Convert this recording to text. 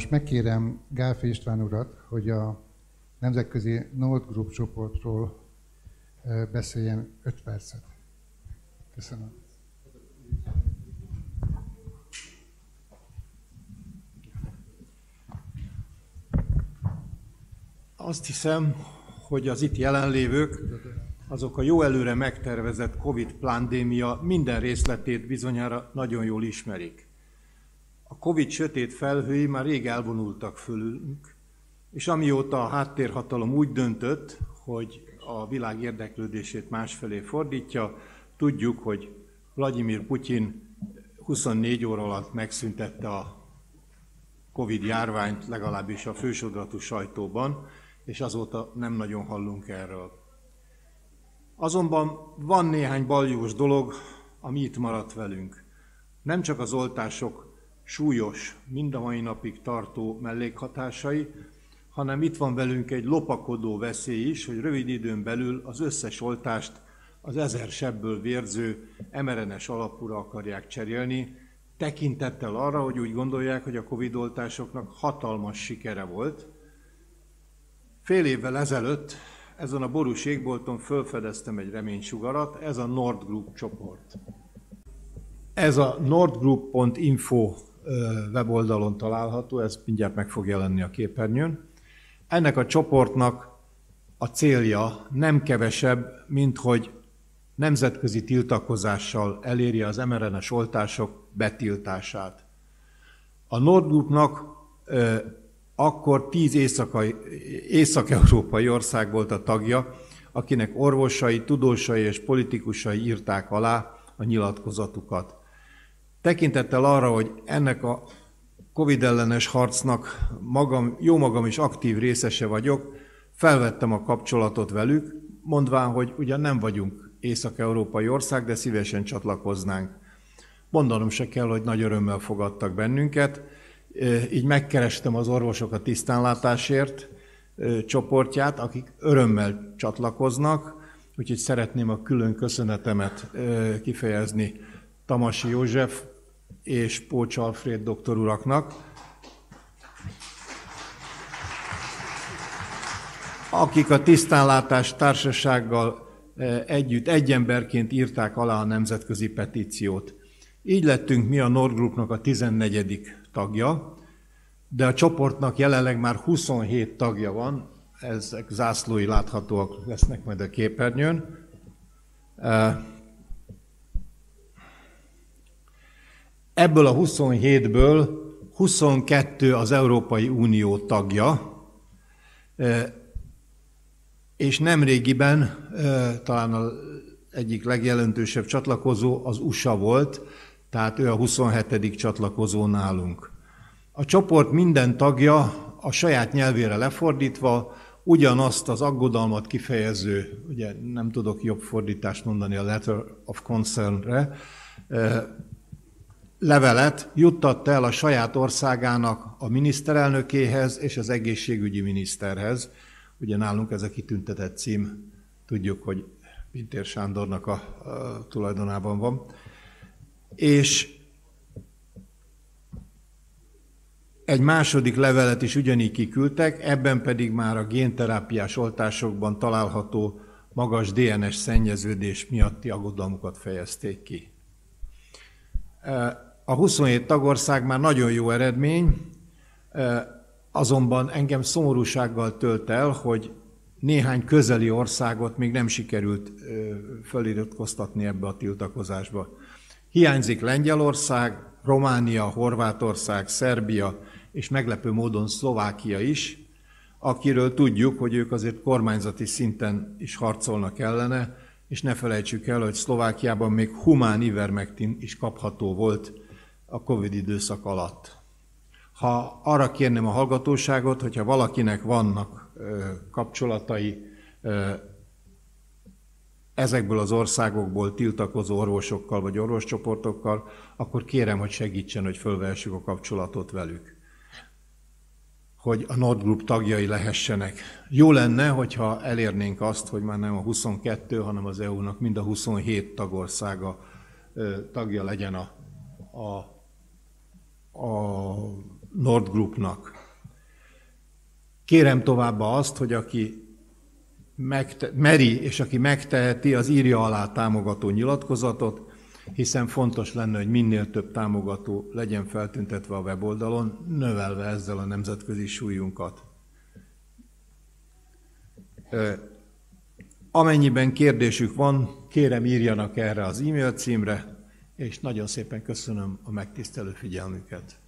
most megkérem Gálfi István urat, hogy a nemzetközi Nord Group csoportról beszéljen 5 percet. Köszönöm. Azt hiszem, hogy az itt jelenlévők, azok a jó előre megtervezett Covid-plandémia minden részletét bizonyára nagyon jól ismerik. A Covid sötét felhői már rég elvonultak fölünk, és amióta a háttérhatalom úgy döntött, hogy a világ érdeklődését másfelé fordítja, tudjuk, hogy Vladimir Putyin 24 óra alatt megszüntette a Covid járványt, legalábbis a fősodratú sajtóban, és azóta nem nagyon hallunk erről. Azonban van néhány baljós dolog, ami itt maradt velünk. Nem csak az oltások súlyos, mind a mai napig tartó mellékhatásai, hanem itt van velünk egy lopakodó veszély is, hogy rövid időn belül az összes oltást az 1000 sebből vérző mRNA-s alapúra akarják cserélni, tekintettel arra, hogy úgy gondolják, hogy a Covid-oltásoknak hatalmas sikere volt. Fél évvel ezelőtt ezen a borús égbolton felfedeztem egy reménysugarat, ez a Nord Group csoport. Ez a nordgroup.info weboldalon található, ez mindjárt meg fog jelenni a képernyőn. Ennek a csoportnak a célja nem kevesebb, mint hogy nemzetközi tiltakozással eléri az mRNA-s oltások betiltását. A Nord Groupnak akkor 10 észak-európai ország volt a tagja, akinek orvosai, tudósai és politikusai írták alá a nyilatkozatukat. Tekintettel arra, hogy ennek a Covid ellenes harcnak jó magam is aktív részese vagyok, felvettem a kapcsolatot velük, mondván, hogy ugyan nem vagyunk észak-európai ország, de szívesen csatlakoznánk. Mondanom se kell, hogy nagy örömmel fogadtak bennünket, így megkerestem az Orvosok a Tisztánlátásért csoportját, akik örömmel csatlakoznak, úgyhogy szeretném a külön köszönetemet kifejezni Tamasi József és Pócs Alfréd doktor uraknak, akik a Tisztánlátás Társasággal együtt egy emberként írták alá a nemzetközi petíciót. Így lettünk mi a Nord Groupnak a 14. tagja, de a csoportnak jelenleg már 27 tagja van, ezek zászlói láthatóak lesznek majd a képernyőn. Ebből a 27-ből 22 az Európai Unió tagja, és nemrégiben talán az egyik legjelentősebb csatlakozó az USA volt, tehát ő a 27. csatlakozó nálunk. A csoport minden tagja a saját nyelvére lefordítva ugyanazt az aggodalmat kifejező, ugye nem tudok jobb fordítást mondani a Letter of Concern-re, levelet juttatta el a saját országának a miniszterelnökéhez és az egészségügyi miniszterhez. Ugye nálunk ez a kitüntetett cím, tudjuk, hogy Pintér Sándornak a tulajdonában van. És egy második levelet is ugyanígy kiküldtek, ebben pedig már a génterápiás oltásokban található magas DNS szennyeződés miatti aggodalmukat fejezték ki. A 27 tagország már nagyon jó eredmény, azonban engem szomorúsággal tölt el, hogy néhány közeli országot még nem sikerült feliratkoztatni ebbe a tiltakozásba. Hiányzik Lengyelország, Románia, Horvátország, Szerbia és meglepő módon Szlovákia is, akiről tudjuk, hogy ők azért kormányzati szinten is harcolnak ellene, és ne felejtsük el, hogy Szlovákiában még humán ivermektin is kapható volt a Covid időszak alatt. Ha arra kérném a hallgatóságot, hogyha valakinek vannak kapcsolatai ezekből az országokból tiltakozó orvosokkal vagy orvoscsoportokkal, akkor kérem, hogy segítsen, hogy fölvehessük a kapcsolatot velük, hogy a Nord Group tagjai lehessenek. Jó lenne, hogyha elérnénk azt, hogy már nem a 22, hanem az EU-nak mind a 27 tagországa tagja legyen a Nord Groupnak. Kérem továbbá azt, hogy aki meri és aki megteheti, az írja alá támogató nyilatkozatot, hiszen fontos lenne, hogy minél több támogató legyen feltüntetve a weboldalon, növelve ezzel a nemzetközi súlyunkat. Amennyiben kérdésük van, kérem írjanak erre az e-mail címre, és nagyon szépen köszönöm a megtisztelő figyelmüket.